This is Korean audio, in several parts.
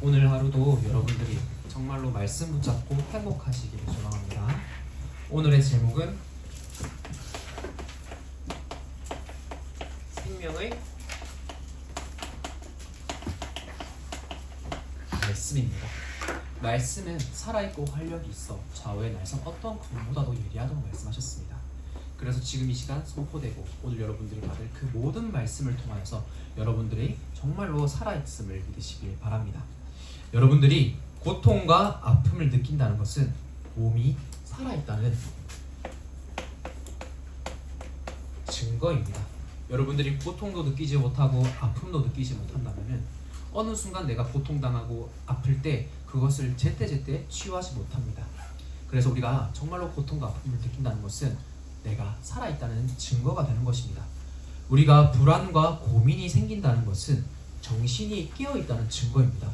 오늘 하루도 여러분들이 정말로 말씀 붙잡고 행복하시기를 소망합니다. 오늘의 제목은 생명의 말씀입니다. 말씀은 살아있고 활력이 있어 좌우의 날선 어떤 검보다도 예리하다고 말씀하셨습니다. 그래서 지금 이 시간 선포되고 오늘 여러분들이 받을 그 모든 말씀을 통하여서 여러분들이 정말로 살아있음을 믿으시길 바랍니다. 여러분들이 고통과 아픔을 느낀다는 것은 몸이 살아있다는 증거입니다. 여러분들이 고통도 느끼지 못하고 아픔도 느끼지 못한다면 어느 순간 내가 고통당하고 아플 때 그것을 제때제때 치유하지 못합니다. 그래서 우리가 정말로 고통과 아픔을 느낀다는 것은 내가 살아있다는 증거가 되는 것입니다. 우리가 불안과 고민이 생긴다는 것은 정신이 깨어있다는 증거입니다.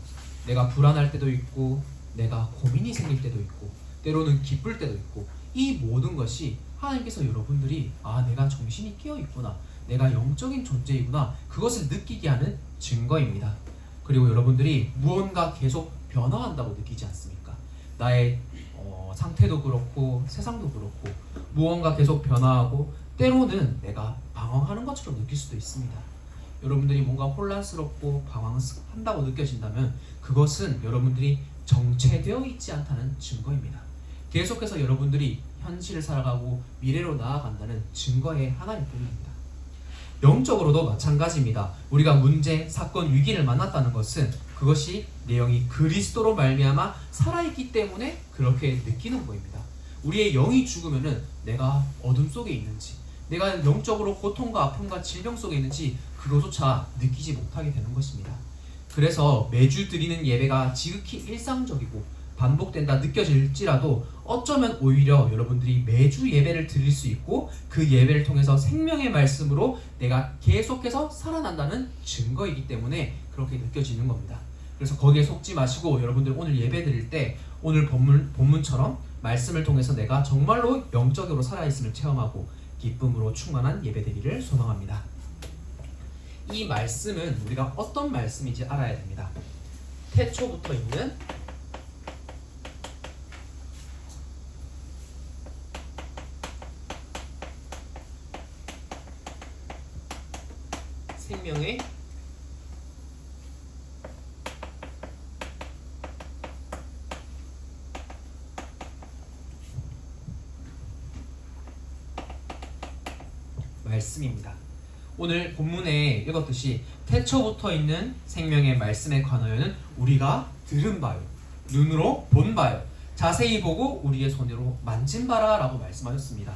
내가 불안할 때도 있고 내가 고민이 생길 때도 있고 때로는 기쁠 때도 있고 이 모든 것이 하나님께서 여러분들이 내가 정신이 깨어있구나, 내가 영적인 존재이구나, 그것을 느끼게 하는 증거입니다. 그리고 여러분들이 무언가 계속 변화한다고 느끼지 않습니까? 나의 상태도 그렇고 세상도 그렇고 무언가 계속 변화하고 때로는 내가 방황하는 것처럼 느낄 수도 있습니다. 여러분들이 뭔가 혼란스럽고 방황한다고 느껴진다면 그것은 여러분들이 정체되어 있지 않다는 증거입니다. 계속해서 여러분들이 현실을 살아가고 미래로 나아간다는 증거의 하나일 뿐입니다. 영적으로도 마찬가지입니다. 우리가 문제, 사건, 위기를 만났다는 것은 그것이 내 영이 그리스도로 말미암아 살아있기 때문에 그렇게 느끼는 것입니다. 우리의 영이 죽으면은 내가 어둠 속에 있는지, 내가 영적으로 고통과 아픔과 질병 속에 있는지 그것조차 느끼지 못하게 되는 것입니다. 그래서 매주 드리는 예배가 지극히 일상적이고 반복된다 느껴질지라도 어쩌면 오히려 여러분들이 매주 예배를 드릴 수 있고 그 예배를 통해서 생명의 말씀으로 내가 계속해서 살아난다는 증거이기 때문에 그렇게 느껴지는 겁니다. 그래서 거기에 속지 마시고 여러분들 오늘 예배 드릴 때 오늘 본문처럼 말씀을 통해서 내가 정말로 영적으로 살아있음을 체험하고 기쁨으로 충만한 예배 드리기를 소망합니다. 이 말씀은 우리가 어떤 말씀인지 알아야 됩니다. 태초부터 있는 생명의 말씀입니다. 오늘 본문에 읽었듯이 태초부터 있는 생명의 말씀에 관하여는 우리가 들은 바요, 눈으로 본 바요, 자세히 보고 우리의 손으로 만진 바라 라고 말씀하셨습니다.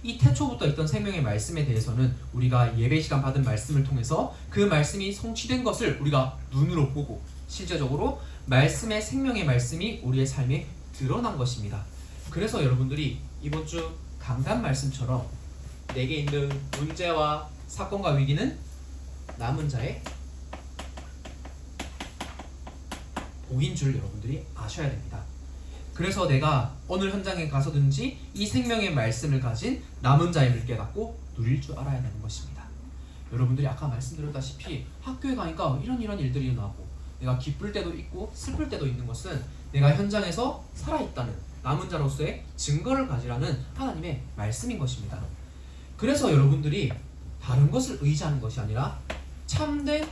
이 태초부터 있던 생명의 말씀에 대해서는 우리가 예배 시간 받은 말씀을 통해서 그 말씀이 성취된 것을 우리가 눈으로 보고 실제적으로 말씀의 생명의 말씀이 우리의 삶에 드러난 것입니다. 그래서 여러분들이 이번 주 강단 말씀처럼 내게 있는 문제와 사건과 위기는 남은 자의 복인 줄 여러분들이 아셔야 됩니다. 그래서 내가 어느 현장에 가서든지 이 생명의 말씀을 가진 남은 자임을 깨닫고 누릴 줄 알아야 되는 것입니다. 여러분들이 아까 말씀드렸다시피 학교에 가니까 이런 일들이 일어나고 내가 기쁠 때도 있고 슬플 때도 있는 것은 내가 현장에서 살아있다는 남은 자로서의 증거를 가지라는 하나님의 말씀인 것입니다. 그래서 여러분들이 다른 것을 의지하는 것이 아니라 참된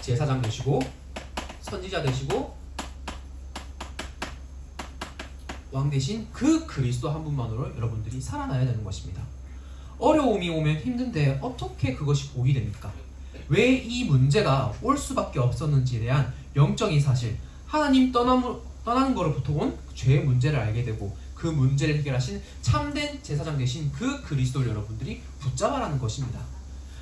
제사장 되시고 선지자 되시고 왕 대신 그 그리스도 한 분만으로 여러분들이 살아나야 되는 것입니다. 어려움이 오면 힘든데 어떻게 그것이 복이 됩니까? 왜 이 문제가 올 수밖에 없었는지에 대한 영적인 사실, 하나님 떠나는 거로부터 온 죄의 문제를 알게 되고 그 문제를 해결하신 참된 제사장 되신 그 그리스도를 여러분들이 붙잡아라는 것입니다.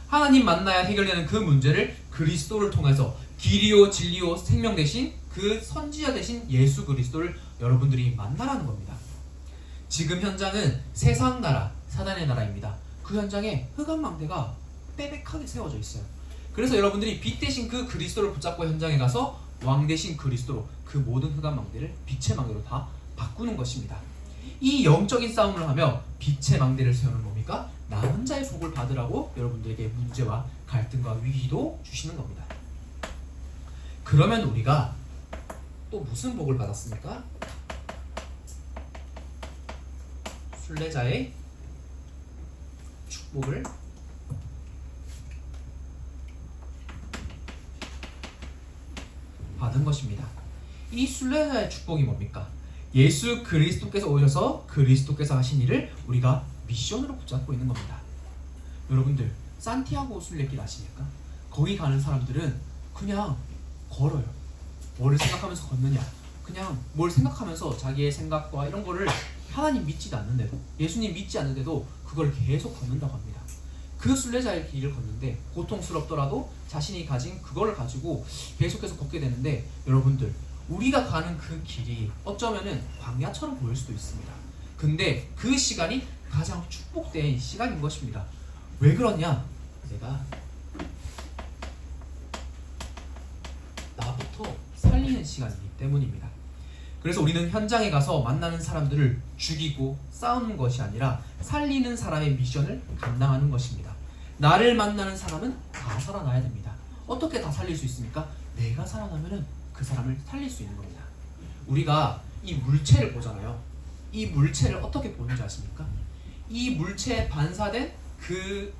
하나님 만나야 해결되는 그 문제를 그리스도를 통해서 길이요 진리요 생명 되신 그 선지자 되신 예수 그리스도를 여러분들이 만나라는 겁니다. 지금 현장은 세상 나라, 사단의 나라입니다. 그 현장에 흑암망대가 빽빽하게 세워져 있어요. 그래서 여러분들이 빛 대신 그 그리스도를 붙잡고 현장에 가서 왕 대신 그리스도로 그 모든 흑암망대를 빛의 망대로 다 바꾸는 것입니다. 이 영적인 싸움을 하며 빛의 망대를 세우는 뭡니까? 남은 자의 복을 받으라고 여러분들에게 문제와 갈등과 위기도 주시는 겁니다. 그러면 우리가 또 무슨 복을 받았습니까? 순례자의 축복을 받은 것입니다. 이 순례자의 축복이 뭡니까? 예수 그리스도께서 오셔서 그리스도께서 하신 일을 우리가 미션으로 붙잡고 있는 겁니다. 여러분들 산티아고 순례길 아십니까? 거기 가는 사람들은 그냥 걸어요. 뭐를 생각하면서 걷느냐? 그냥 뭘 생각하면서 자기의 생각과 이런 거를 하나님 믿지도 않는데도, 예수님 믿지 않는데도 그걸 계속 걷는다고 합니다. 그 순례자의 길을 걷는데 고통스럽더라도 자신이 가진 그걸 가지고 계속해서 걷게 되는데, 여러분들 우리가 가는 그 길이 어쩌면은 광야처럼 보일 수도 있습니다. 근데 그 시간이 가장 축복된 시간인 것입니다. 왜 그러냐? 내가 나부터 살리는 시간이기 때문입니다. 그래서 우리는 현장에 가서 만나는 사람들을 죽이고 싸우는 것이 아니라 살리는 사람의 미션을 감당하는 것입니다. 나를 만나는 사람은 다 살아나야 됩니다. 어떻게 다 살릴 수 있습니까? 내가 살아나면은 그 사람을 살릴 수 있는 겁니다. 우리가 이 물체를 보잖아요. 이 물체를 어떻게 보는지 아십니까? 이 물체에 반사된 그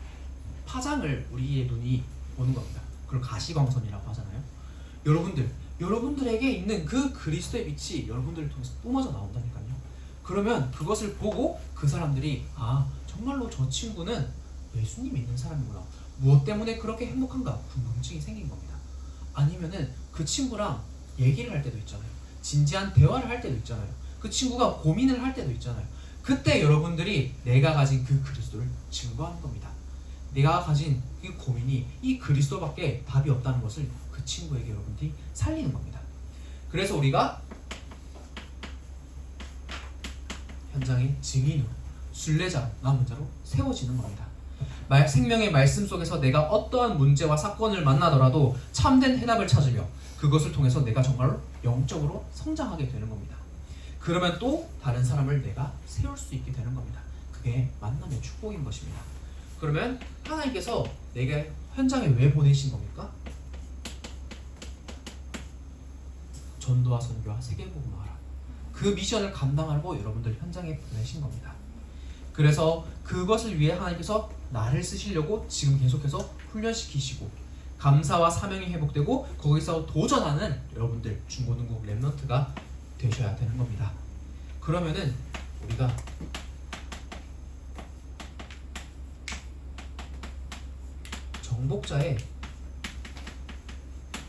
파장을 우리의 눈이 보는 겁니다. 그걸 가시광선이라고 하잖아요. 여러분들에게 있는 그 그리스도의 빛이 여러분들을 통해서 뿜어져 나온다니까요. 그러면 그것을 보고 그 사람들이 정말로 저 친구는 예수님 믿는 사람이구나. 무엇 때문에 그렇게 행복한가? 궁금증이 생긴 겁니다. 아니면은 그 친구랑 얘기를 할 때도 있잖아요. 진지한 대화를 할 때도 있잖아요. 그 친구가 고민을 할 때도 있잖아요. 그때 여러분들이 내가 가진 그 그리스도를 증거하는 겁니다. 내가 가진 이 고민이 이 그리스도밖에 답이 없다는 것을 그 친구에게 여러분들이 살리는 겁니다. 그래서 우리가 현장의 증인으로, 순례자, 남은 자로 세워지는 겁니다. 생명의 말씀 속에서 내가 어떠한 문제와 사건을 만나더라도 참된 해답을 찾으며 그것을 통해서 내가 정말로 영적으로 성장하게 되는 겁니다. 그러면 또 다른 사람을 내가 세울 수 있게 되는 겁니다. 그게 만남의 축복인 것입니다. 그러면 하나님께서 내게 현장에 왜 보내신 겁니까? 전도와 선교와 세계복음화라, 그 미션을 감당하고 여러분들 현장에 보내신 겁니다. 그래서 그것을 위해 하나님께서 나를 쓰시려고 지금 계속해서 훈련시키시고, 감사와 사명이 회복되고 거기서 도전하는 여러분들 중고등부 랩넌트가 되셔야 되는 겁니다. 그러면은 우리가 정복자의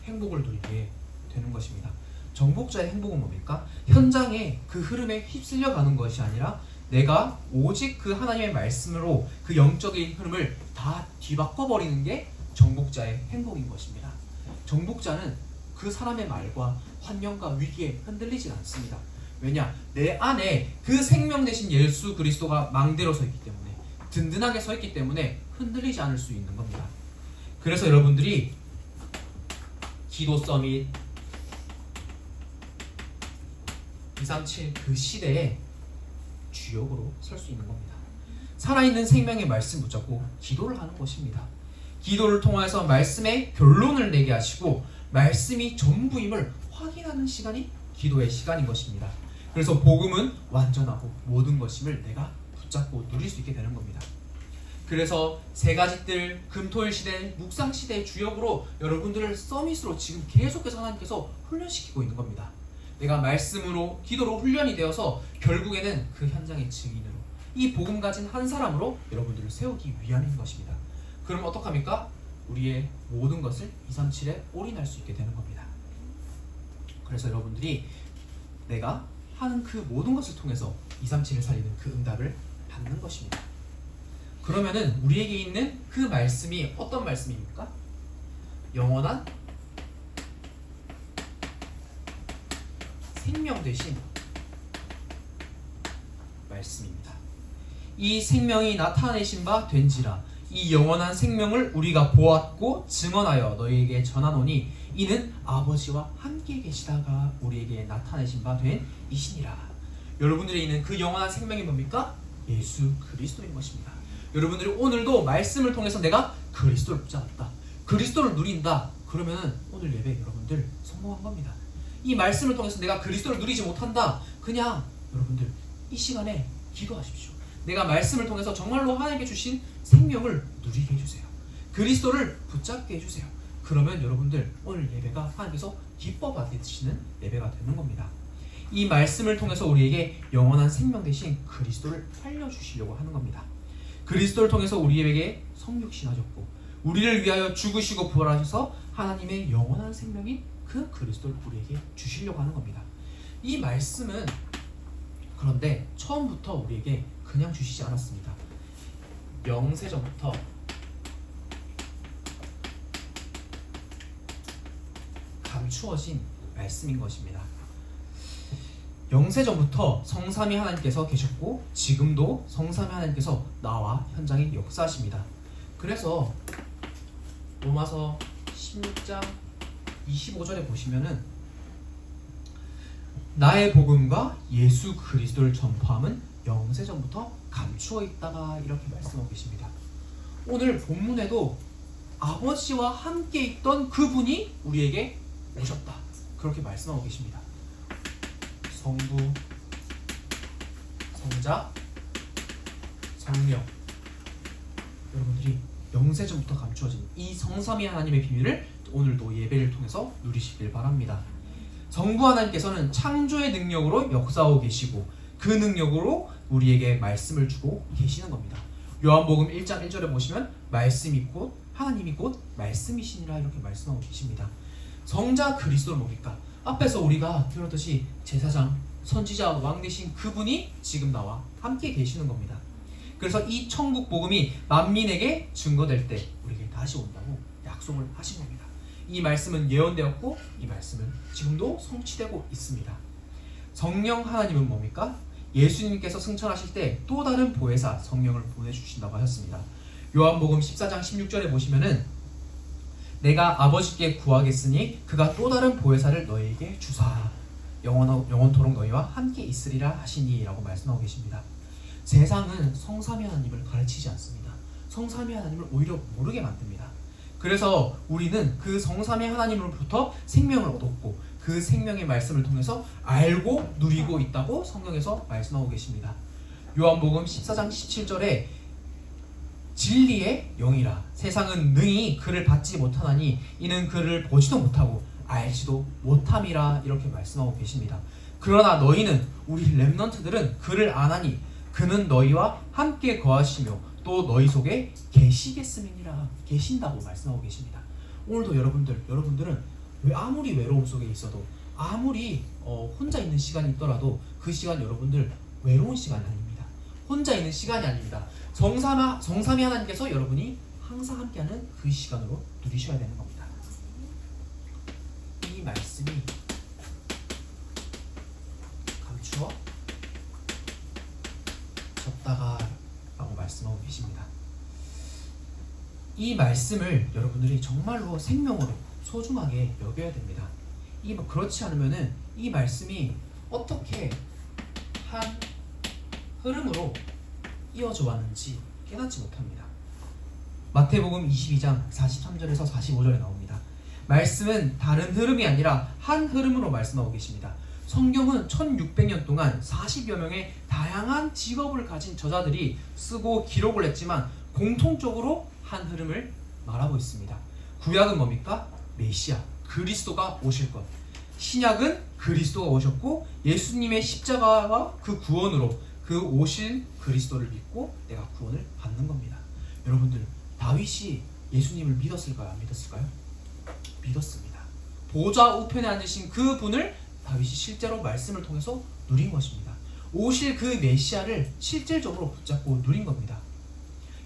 행복을 누리게 되는 것입니다. 정복자의 행복은 뭡니까? 현장에 그 흐름에 휩쓸려 가는 것이 아니라 내가 오직 그 하나님의 말씀으로 그 영적인 흐름을 다 뒤바꿔버리는 게 정복자의 행복인 것입니다. 정복자는 그 사람의 말과 환경과 위기에 흔들리지 않습니다. 왜냐? 내 안에 그 생명 되신 예수 그리스도가 망대로 서 있기 때문에, 든든하게 서 있기 때문에 흔들리지 않을 수 있는 겁니다. 그래서 여러분들이 기도 서밋 237 그 시대에 주역으로 설 수 있는 겁니다. 살아있는 생명의 말씀 붙잡고 기도를 하는 것입니다. 기도를 통해서 말씀의 결론을 내게 하시고 말씀이 전부임을 확인하는 시간이 기도의 시간인 것입니다. 그래서 복음은 완전하고 모든 것임을 내가 붙잡고 누릴 수 있게 되는 겁니다. 그래서 세 가지들 금토일 시대, 묵상 시대의 주역으로 여러분들을 서밋으로 지금 계속해서 하나님께서 훈련시키고 있는 겁니다. 내가 말씀으로, 기도로 훈련이 되어서 결국에는 그 현장의 증인으로, 이 복음 가진 한 사람으로 여러분들을 세우기 위함인 것입니다. 그럼 어떡합니까? 우리의 모든 것을 237에 올인할 수 있게 되는 겁니다. 그래서 여러분들이 내가 하는 그 모든 것을 통해서 237을 살리는 그 응답을 받는 것입니다. 그러면은 우리에게 있는 그 말씀이 어떤 말씀입니까? 영원한 생명 되신 말씀입니다. 이 생명이 나타내신 바 된지라, 이 영원한 생명을 우리가 보았고 증언하여 너희에게 전하노니 이는 아버지와 함께 계시다가 우리에게 나타내신 바 된 이시니라. 여러분들이 있는 그 영원한 생명이 뭡니까? 예수 그리스도인 것입니다. 여러분들이 오늘도 말씀을 통해서 내가 그리스도를 붙잡았다, 그리스도를 누린다, 그러면 오늘 예배 여러분들 성공한 겁니다. 이 말씀을 통해서 내가 그리스도를 누리지 못한다. 그냥 여러분들 이 시간에 기도하십시오. 내가 말씀을 통해서 정말로 하나님께 주신 생명을 누리게 해주세요. 그리스도를 붙잡게 해주세요. 그러면 여러분들 오늘 예배가 하나님께서 기뻐 받으시는 예배가 되는 겁니다. 이 말씀을 통해서 우리에게 영원한 생명 대신 그리스도를 알려주시려고 하는 겁니다. 그리스도를 통해서 우리에게 성육신하셨고 우리를 위하여 죽으시고 부활하셔서 하나님의 영원한 생명인 그 그리스도를 우리에게 주시려고 하는 겁니다. 이 말씀은 그런데 처음부터 우리에게 그냥 주시지 않았습니다. 영세전부터 감추어진 말씀인 것입니다. 영세전부터 성삼위 하나님께서 계셨고 지금도 성삼위 하나님께서 나와 현장에 역사하십니다. 그래서 로마서 16장 25절에 보시면은 나의 복음과 예수 그리스도를 전파함은 영세전부터 감추어 있다가 이렇게 말씀하고 계십니다. 오늘 본문에도 아버지와 함께 있던 그분이 우리에게 오셨다. 그렇게 말씀하고 계십니다. 성부, 성자, 성령. 여러분들이 영세전부터 감추어진 이 성삼위 하나님의 비밀을 오늘도 예배를 통해서 누리시길 바랍니다. 성부 하나님께서는 창조의 능력으로 역사하고 계시고 그 능력으로 우리에게 말씀을 주고 계시는 겁니다. 요한복음 1장 1절에 보시면 말씀이 곧 하나님이 곧 말씀이시니라 이렇게 말씀하고 계십니다. 성자 그리스도는 뭡니까? 앞에서 우리가 들었듯이 제사장, 선지자, 왕 되신 그분이 지금 나와 함께 계시는 겁니다. 그래서 이 천국 복음이 만민에게 증거될 때 우리에게 다시 온다고 약속을 하신 겁니다. 이 말씀은 예언되었고 이 말씀은 지금도 성취되고 있습니다. 성령 하나님은 뭡니까? 예수님께서 승천하실 때 또 다른 보혜사 성령을 보내주신다고 하셨습니다. 요한복음 14장 16절에 보시면은 내가 아버지께 구하겠으니 그가 또 다른 보혜사를 너희에게 주사 영원토록 너희와 함께 있으리라 하시니 라고 말씀하고 계십니다. 세상은 성삼위 하나님을 가르치지 않습니다. 성삼위 하나님을 오히려 모르게 만듭니다. 그래서 우리는 그 성삼위 하나님으로부터 생명을 얻었고 그 생명의 말씀을 통해서 알고 누리고 있다고 성경에서 말씀하고 계십니다. 요한복음 14장 17절에 진리의 영이라 세상은 능히 그를 받지 못하나니 이는 그를 보지도 못하고 알지도 못함이라 이렇게 말씀하고 계십니다. 그러나 너희는 우리 렘넌트들은 그를 아나니 그는 너희와 함께 거하시며 또 너희 속에 계시겠음이니라 계신다고 말씀하고 계십니다. 오늘도 여러분들은 왜 아무리 외로움 속에 있어도 아무리 혼자 있는 시간이 있더라도 그 시간 여러분들 외로운 시간이 아닙니다. 혼자 있는 시간이 아닙니다. 성삼위 하나님께서 여러분이 항상 함께하는 그 시간으로 누리셔야 되는 겁니다. 이 말씀이 감추어 졌다가 라고 말씀하고 계십니다. 이 말씀을 여러분들이 정말로 생명으로 소중하게 여겨야 됩니다. 그렇지 않으면은 이 말씀이 어떻게 한 흐름으로 이어져 왔는지 깨닫지 못합니다. 마태복음 22장 43절에서 45절에 나옵니다. 말씀은 다른 흐름이 아니라 한 흐름으로 말씀하고 계십니다. 성경은 1600년 동안 40여 명의 다양한 직업을 가진 저자들이 쓰고 기록을 했지만 공통적으로 한 흐름을 말하고 있습니다. 구약은 뭡니까? 메시아, 그리스도가 오실 것. 신약은 그리스도가 오셨고 예수님의 십자가와 그 구원으로 그 오실 그리스도를 믿고 내가 구원을 받는 겁니다. 여러분들 다윗이 예수님을 믿었을까요? 안 믿었을까요? 믿었습니다. 보좌 우편에 앉으신 그 분을 다윗이 실제로 말씀을 통해서 누린 것입니다. 오실 그 메시아를 실질적으로 붙잡고 누린 겁니다.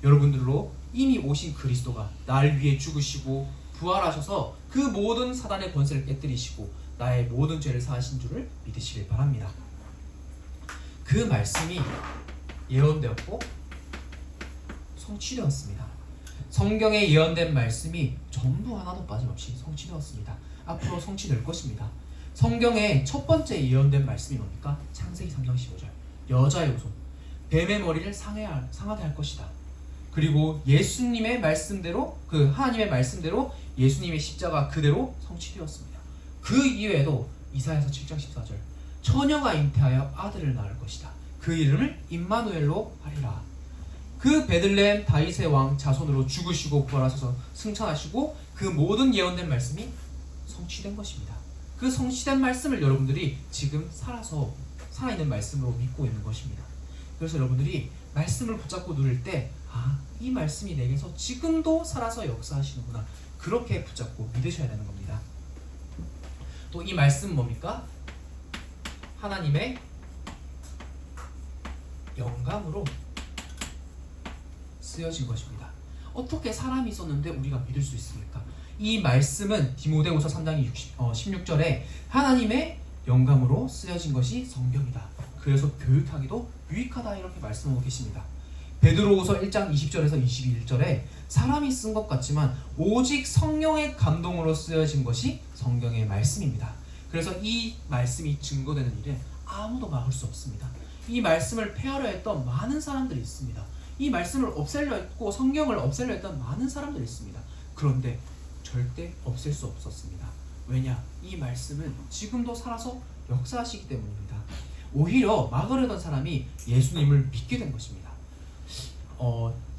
여러분들로 이미 오신 그리스도가 날 위해 죽으시고 부활하셔서 그 모든 사단의 권세를 깨뜨리시고 나의 모든 죄를 사하신 줄을 믿으시길 바랍니다. 그 말씀이 예언되었고 성취되었습니다. 성경에 예언된 말씀이 전부 하나도 빠짐없이 성취되었습니다. 앞으로 성취될 것입니다. 성경의 첫 번째 예언된 말씀이 뭡니까? 창세기 3장 15절 여자의 후손 뱀의 머리를 상하게 할 것이다. 그리고 예수님의 말씀대로 그 하나님의 말씀대로 예수님의 십자가 그대로 성취되었습니다. 그 이외에도 이사야서 7장 14절 처녀가 잉태하여 아들을 낳을 것이다. 그 이름을 임마누엘로 하리라. 그 베들레헴 다윗의 왕 자손으로 죽으시고 부활하셔서 승천하시고 그 모든 예언된 말씀이 성취된 것입니다. 그 성취된 말씀을 여러분들이 지금 살아있는 말씀으로 믿고 있는 것입니다. 그래서 여러분들이 말씀을 붙잡고 누릴 때 이 말씀이 내게서 지금도 살아서 역사하시는구나, 그렇게 붙잡고 믿으셔야 되는 겁니다. 또 이 말씀은 뭡니까? 하나님의 영감으로 쓰여진 것입니다. 어떻게 사람이 썼는데 우리가 믿을 수 있습니까? 이 말씀은 디모데후서 3장 16절에 하나님의 영감으로 쓰여진 것이 성경이다. 그래서 교육하기도 유익하다, 이렇게 말씀하고 계십니다. 베드로후서 1장 20절에서 21절에 사람이 쓴 것 같지만 오직 성령의 감동으로 쓰여진 것이 성경의 말씀입니다. 그래서 이 말씀이 증거되는 일에 아무도 막을 수 없습니다. 이 말씀을 폐하려 했던 많은 사람들이 있습니다. 이 말씀을 없애려 했고 성경을 없애려 했던 많은 사람들이 있습니다. 그런데 절대 없앨 수 없었습니다. 왜냐? 이 말씀은 지금도 살아서 역사하시기 때문입니다. 오히려 막으려던 사람이 예수님을 믿게 된 것입니다.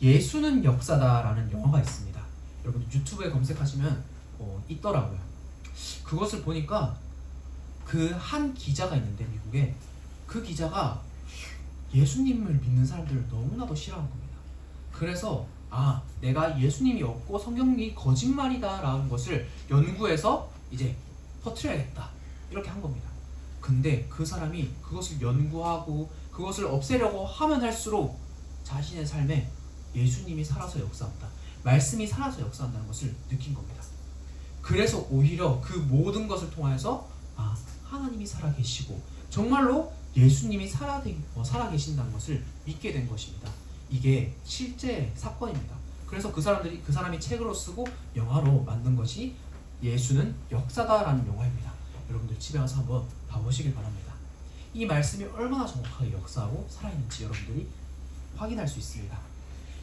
예수는 역사다라는 영화가 있습니다. 여러분 유튜브에 검색하시면 있더라고요. 그것을 보니까 그 한 기자가 있는데 미국에, 그 기자가 예수님을 믿는 사람들을 너무나도 싫어하는 겁니다. 그래서 내가 예수님이 없고 성경이 거짓말이다 라는 것을 연구해서 이제 퍼뜨려야겠다, 이렇게 한 겁니다. 근데 그 사람이 그것을 연구하고 그것을 없애려고 하면 할수록 자신의 삶에 예수님이 살아서 역사한다, 말씀이 살아서 역사한다는 것을 느낀 겁니다. 그래서 오히려 그 모든 것을 통하여서 하나님이 살아계시고 정말로 예수님이 살아계신다는 것을 믿게 된 것입니다. 이게 실제 사건입니다. 그래서 그 사람이 책으로 쓰고 영화로 만든 것이 예수는 역사다라는 영화입니다. 여러분들 집에 가서 한번 봐보시길 바랍니다. 이 말씀이 얼마나 정확하게 역사하고 살아있는지 여러분들이 확인할 수 있습니다.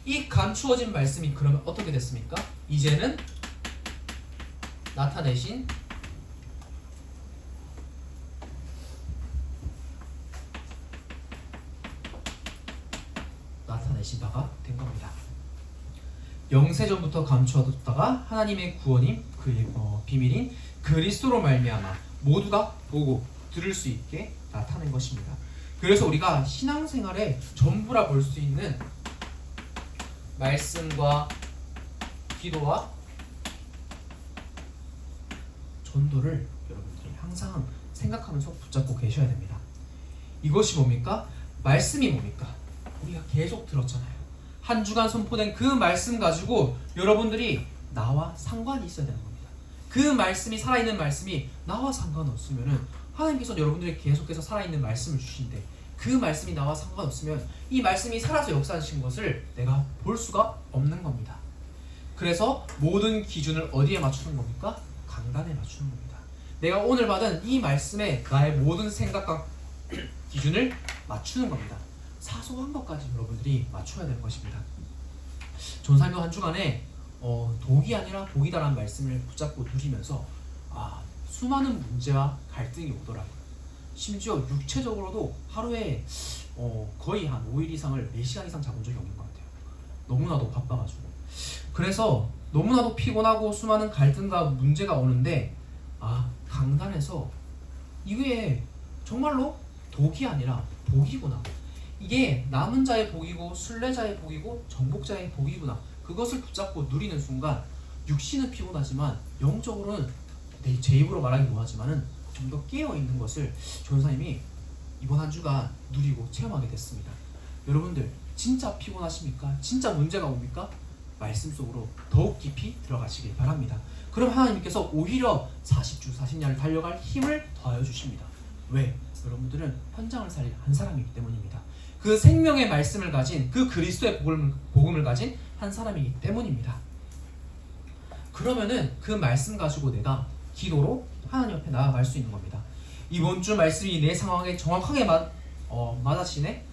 이 감추어진 말씀이 그러면 어떻게 됐습니까? 이제는 나타내신 바가 된 겁니다. 영세전부터 감추어뒀다가 하나님의 구원인 그의 비밀인 그리스도로 말미암아 모두가 보고 들을 수 있게 나타낸 것입니다. 그래서 우리가 신앙생활의 전부라 볼 수 있는 말씀과 기도와 전도를 여러분들이 항상 생각하면서 붙잡고 계셔야 됩니다. 이것이 뭡니까? 말씀이 뭡니까? 우리가 계속 들었잖아요. 한 주간 선포된 그 말씀 가지고 여러분들이 나와 상관이 있어야 되는 겁니다. 그 말씀이, 살아있는 말씀이 나와 상관없으면은 하나님께서 여러분들이 계속해서 살아있는 말씀을 주신데 그 말씀이 나와 상관없으면 이 말씀이 살아서 역사하신 것을 내가 볼 수가 없는 겁니다. 그래서 모든 기준을 어디에 맞추는 겁니까? 강단에 맞추는 겁니다. 내가 오늘 받은 이 말씀에 나의 모든 생각과 기준을 맞추는 겁니다. 사소한 것까지 여러분들이 맞춰야 되는 것입니다. 전사님 한 주간에 독이 아니라 복이다라는 말씀을 붙잡고 누리면서 수많은 문제와 갈등이 오더라고요. 심지어 육체적으로도 하루에 거의 한 5일 이상을 4시간 이상 자본 적이 없는 것 같아요. 너무나도 바빠가지고. 그래서 너무나도 피곤하고 수많은 갈등과 문제가 오는데 강단에서 이게 정말로 독이 아니라 복이구나, 이게 남은 자의 복이고 순례자의 복이고 정복자의 복이구나, 그것을 붙잡고 누리는 순간 육신은 피곤하지만 영적으로는 제 입으로 말하기 뭐하지만은 좀 더 깨어있는 것을 전사님이 이번 한 주간 누리고 체험하게 됐습니다. 여러분들 진짜 피곤하십니까? 진짜 문제가 옵니까? 말씀 속으로 더욱 깊이 들어가시길 바랍니다. 그럼 하나님께서 오히려 40주 40년을 달려갈 힘을 더하여 주십니다. 왜? 여러분들은 현장을 살릴 한 사람이기 때문입니다. 그 생명의 말씀을 가진, 그 그리스도의 복음을 가진 한 사람이기 때문입니다. 그러면은 그 말씀 가지고 내가 기도로 하나님 앞에 나아갈 수 있는 겁니다. 이번 주 말씀이 내 상황에 정확하게 맞아지네?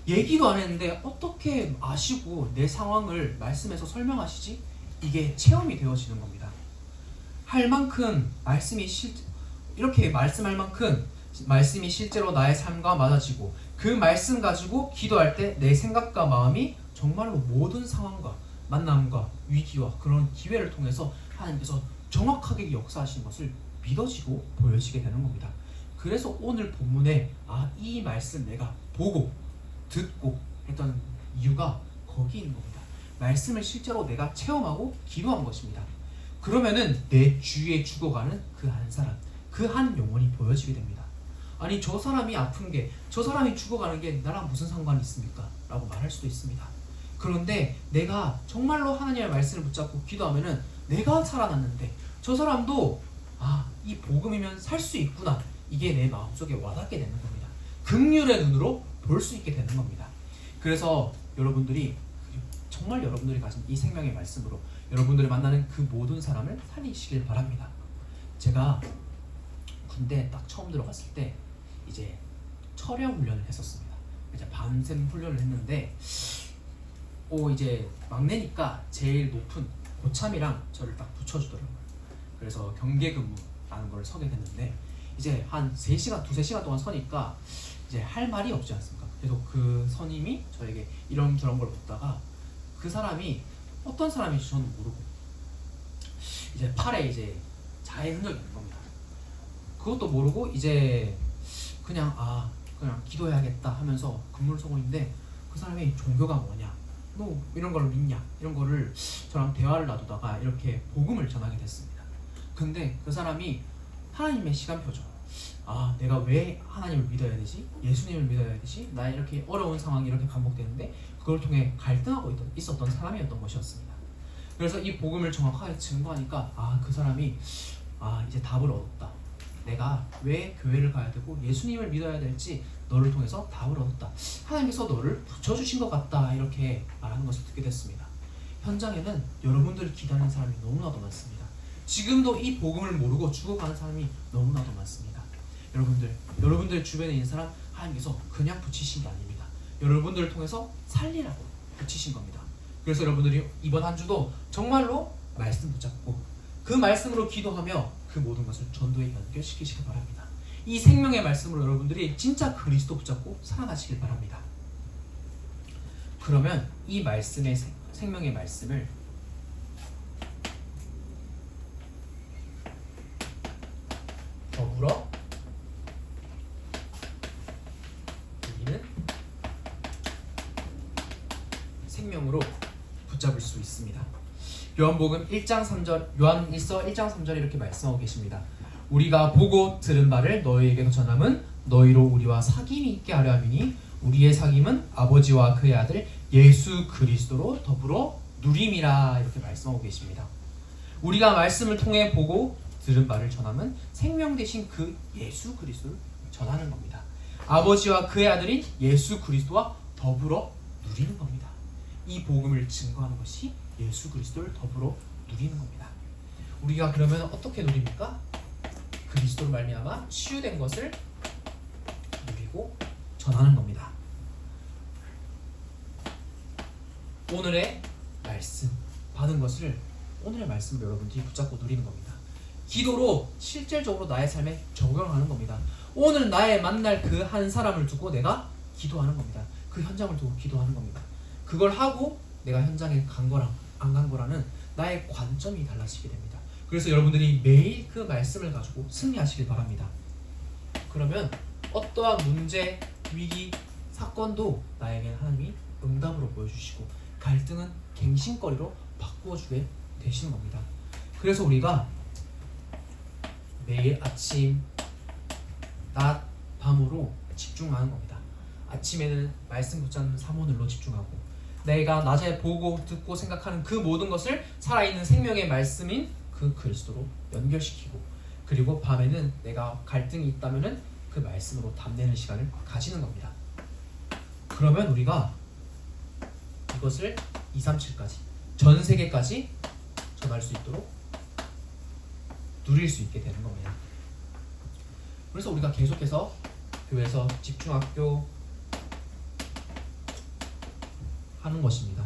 얘기도 안 했는데 어떻게 아시고 내 상황을 말씀에서 설명하시지? 이게 체험이 되어지는 겁니다. 할 만큼 말씀이 이렇게 말씀할 만큼 말씀이 실제로 나의 삶과 맞아지고 그 말씀 가지고 기도할 때 내 생각과 마음이 정말로 모든 상황과 만남과 위기와 그런 기회를 통해서 하나님께서 정확하게 역사하시는 것을 믿어지고 보여지게 되는 겁니다. 그래서 오늘 본문에 이 말씀 내가 보고 듣고 했던 이유가 거기 있는 겁니다. 말씀을 실제로 내가 체험하고 기도한 것입니다. 그러면은 내 주위에 죽어가는 그 한 사람, 그 한 영혼이 보여지게 됩니다. 아니 저 사람이 아픈 게, 저 사람이 죽어가는 게 나랑 무슨 상관이 있습니까? 라고 말할 수도 있습니다. 그런데 내가 정말로 하나님의 말씀을 붙잡고 기도하면은 내가 살아났는데 저 사람도 이 복음이면 살 수 있구나, 이게 내 마음속에 와닿게 되는 겁니다. 긍휼의 눈으로 볼 수 있게 되는 겁니다. 그래서 여러분들이 정말 여러분들이 가진 이 생명의 말씀으로 여러분들이 만나는 그 모든 사람을 살리시길 바랍니다. 제가 군대 딱 처음 들어갔을 때 이제 철야 훈련을 했었습니다. 이제 밤샘 훈련을 했는데 이제 막내니까 제일 높은 고참이랑 저를 딱 붙여주더라고요. 그래서 경계근무라는 걸 서게 됐는데 이제 한 3시간, 2-3시간 동안 서니까 이제 할 말이 없지 않습니까? 그래서 그 선임이 저에게 이런저런 걸 묻다가 그 사람이 어떤 사람인지 저는 모르고 이제 팔에 이제 자해 흔적이 있는 겁니다. 그것도 모르고 이제 그냥 기도해야겠다 하면서 근무를 서고 있는데 그 사람이 종교가 뭐냐, 너 이런 걸 믿냐, 이런 거를 저랑 대화를 나누다가 이렇게 복음을 전하게 됐습니다. 근데 그 사람이 하나님의 시간표죠. 내가 왜 하나님을 믿어야 되지? 예수님을 믿어야 되지? 나 이렇게 어려운 상황이 이렇게 반복되는데 그걸 통해 갈등하고 있었던 사람이었던 것이었습니다. 그래서 이 복음을 정확하게 증거하니까 그 사람이 이제 답을 얻었다. 내가 왜 교회를 가야 되고 예수님을 믿어야 될지 너를 통해서 답을 얻었다. 하나님께서 너를 붙여주신 것 같다. 이렇게 말하는 것을 듣게 됐습니다. 현장에는 여러분들을 기다리는 사람이 너무나도 많습니다. 지금도 이 복음을 모르고 죽어가는 사람이 너무나도 많습니다. 여러분들 주변에 있는 사람 하나님께서 그냥 붙이신 게 아닙니다. 여러분들을 통해서 살리라고 붙이신 겁니다. 그래서 여러분들이 이번 한 주도 정말로 말씀 붙잡고 그 말씀으로 기도하며 그 모든 것을 전도에 연결시키시기 바랍니다. 이 생명의 말씀으로 여러분들이 진짜 그리스도 붙잡고 살아가시길 바랍니다. 그러면 이 말씀의 생명의 말씀을 더불어 우리는 생명으로 붙잡을 수 있습니다. 요한복음 1장 3절, 요한일서 1장 3절에 이렇게 말씀하고 계십니다. 우리가 보고 들은 바를 너희에게 전함은 너희로 우리와 사귐이 있게 하려 함이니 우리의 사귐은 아버지와 그의 아들 예수 그리스도로 더불어 누림이라, 이렇게 말씀하고 계십니다. 우리가 말씀을 통해 보고 들은 바를 전함은 생명 되신 그 예수 그리스도를 전하는 겁니다. 아버지와 그의 아들인 예수 그리스도와 더불어 누리는 겁니다. 이 복음을 증거하는 것이 예수 그리스도를 더불어 누리는 겁니다. 우리가 그러면 어떻게 누립니까? 그리스도로 말미암아 치유된 것을 누리고 전하는 겁니다. 오늘의 말씀 받은 것을 오늘의 말씀으로 여러분들이 붙잡고 누리는 겁니다. 기도로 실질적으로 나의 삶에 적용하는 겁니다. 오늘 나의 만날 그 한 사람을 두고 내가 기도하는 겁니다. 그 현장을 두고 기도하는 겁니다. 그걸 하고 내가 현장에 간 거랑 안 간 거라는 나의 관점이 달라지게 됩니다. 그래서 여러분들이 매일 그 말씀을 가지고 승리하시길 바랍니다. 그러면 어떠한 문제, 위기, 사건도 나에게 하나님이 응답으로 보여주시고 갈등은 갱신거리로 바꾸어주게 되시는 겁니다. 그래서 우리가 매일 아침, 낮, 밤으로 집중하는 겁니다. 아침에는 말씀 붙잡는 사모늘로 집중하고 내가 낮에 보고 듣고 생각하는 그 모든 것을 살아있는 생명의 말씀인 그 그리스도로 연결시키고, 그리고 밤에는 내가 갈등이 있다면은 그 말씀으로 답내는 시간을 가지는 겁니다. 그러면 우리가 이것을 237까지 전 세계까지 전할 수 있도록 누릴 수 있게 되는 겁니다. 그래서 우리가 계속해서 교회에서 집중학교 하는 것입니다.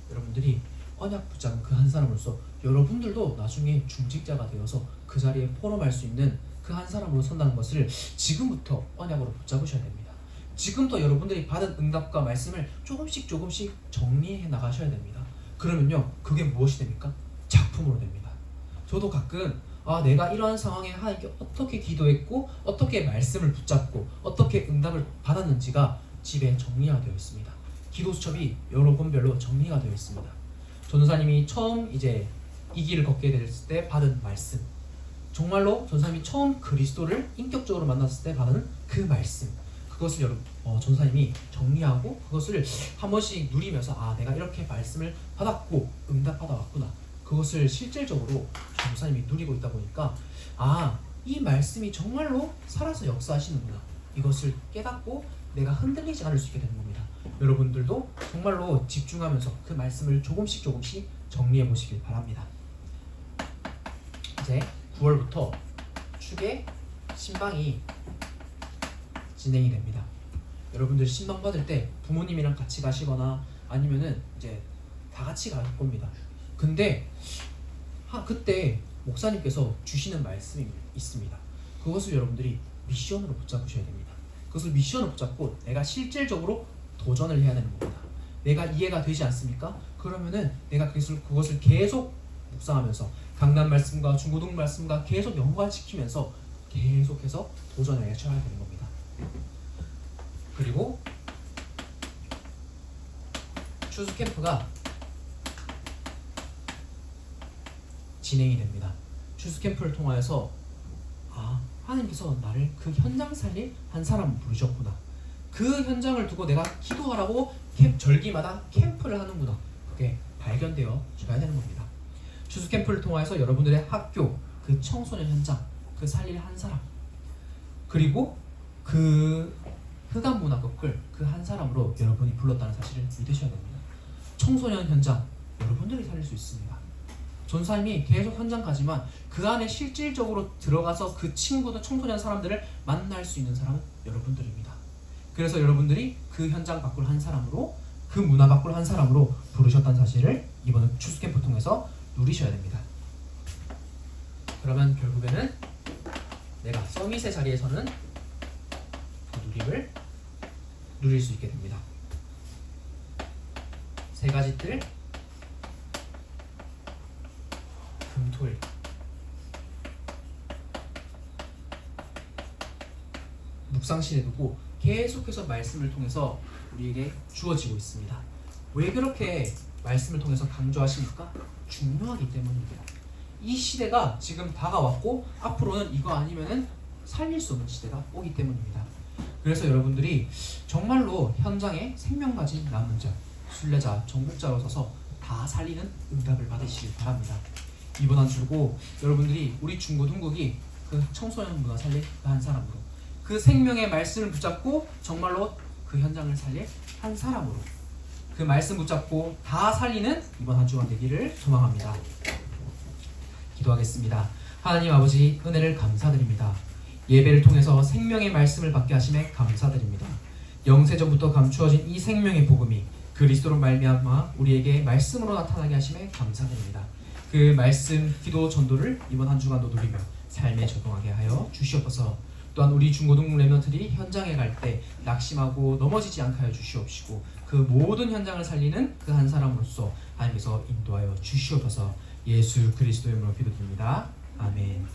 여러분들이 언약 붙잡은 그 한 사람으로서 여러분들도 나중에 중직자가 되어서 그 자리에 포럼할 수 있는 그 한 사람으로 선다는 것을 지금부터 언약으로 붙잡으셔야 됩니다. 지금부터 여러분들이 받은 응답과 말씀을 조금씩 정리해 나가셔야 됩니다. 그러면요, 그게 무엇이 됩니까? 작품으로 됩니다. 저도 가끔 내가 이러한 상황에 하나님께 어떻게 기도했고 어떻게 말씀을 붙잡고 어떻게 응답을 받았는지가 집에 정리가 되어 있습니다. 기도 수첩이 여러 권별로 정리가 되어 있습니다. 전도사님이 처음 이제 이 길을 걷게 됐을 때 받은 말씀, 정말로 전도사님이 처음 그리스도를 인격적으로 만났을 때 받은 그 말씀, 그것을 전도사님이 정리하고 그것을 한 번씩 누리면서 내가 이렇게 말씀을 받았고 응답받아 왔구나, 그것을 실질적으로 전도사님이 누리고 있다 보니까 이 말씀이 정말로 살아서 역사하시는구나, 이것을 깨닫고 내가 흔들리지 않을 수 있게 되는 겁니다. 여러분들도 정말로 집중하면서 그 말씀을 조금씩 정리해 보시길 바랍니다. 이제 9월부터 축의 신방이 진행이 됩니다. 여러분들 신방 받을 때 부모님이랑 같이 가시거나 아니면은 이제 다 같이 갈 겁니다. 근데 그때 목사님께서 주시는 말씀이 있습니다. 그것을 여러분들이 미션으로 붙잡으셔야 됩니다. 그것을 미션으로 붙잡고 내가 실질적으로 도전을 해야 되는 겁니다. 내가 이해가 되지 않습니까? 그러면은 내가 그것을 계속 묵상하면서 강단 말씀과 중고등 말씀과 계속 연관시키면서 계속해서 도전을 해쳐야 되는 겁니다. 그리고 추수 캠프가 진행이 됩니다. 추수 캠프를 통하여서 하나님께서 나를 그 현장 살릴 한 사람을 부르셨구나, 그 현장을 두고 내가 기도하라고 절기마다 캠프를 하는구나, 그게 발견되어 줘야 되는 겁니다. 추수 캠프를 통해서 여러분들의 학교, 그 청소년 현장, 그 살릴 한 사람, 그리고 그 흑암 문화극을 그 한 사람으로 여러분이 불렀다는 사실을 믿으셔야 됩니다. 청소년 현장 여러분들이 살릴 수 있습니다. 전사님이 계속 현장 가지만 그 안에 실질적으로 들어가서 그 친구들, 청소년 사람들을 만날 수 있는 사람은 여러분들입니다. 그래서 여러분들이 그 현장 밖을 한 사람으로, 그 문화 밖을 한 사람으로 부르셨다는 사실을 이번 추수 캠프 통해서 누리셔야 됩니다. 그러면 결국에는 내가 서밋의 자리에서는 그 누림을 누릴 수 있게 됩니다. 세 가지 뜰, 금토일, 묵상실에 두고 계속해서 말씀을 통해서 우리에게 주어지고 있습니다. 왜 그렇게 말씀을 통해서 강조하십니까? 중요하기 때문입니다. 이 시대가 지금 다가왔고 앞으로는 이거 아니면은 살릴 수 없는 시대가 오기 때문입니다. 그래서 여러분들이 정말로 현장에 생명 가진 남은 자, 순례자, 정복자로 서서 다 살리는 응답을 받으시길 바랍니다. 이번 한 주고 여러분들이 우리 중고등국이 그 청소년 문화 살릴 그 한 사람으로, 그 생명의 말씀을 붙잡고 정말로 그 현장을 살릴 한 사람으로, 그 말씀 붙잡고 다 살리는 이번 한 주가 되기를 소망합니다. 기도하겠습니다. 하나님 아버지, 은혜를 감사드립니다. 예배를 통해서 생명의 말씀을 받게 하심에 감사드립니다. 영세전부터 감추어진 이 생명의 복음이 그리스도로 말미암아 우리에게 말씀으로 나타나게 하심에 감사드립니다. 그 말씀, 기도, 전도를 이번 한 주간도 누리며 삶에 적용하게 하여 주시옵소서. 또한 우리 중고등 레몬들이 현장에 갈 때 낙심하고 넘어지지 않게 하여 주시옵시고, 그 모든 현장을 살리는 그 한 사람으로서 하나님께서 인도하여 주시옵소서. 예수 그리스도의 이름으로 기도드립니다. 아멘.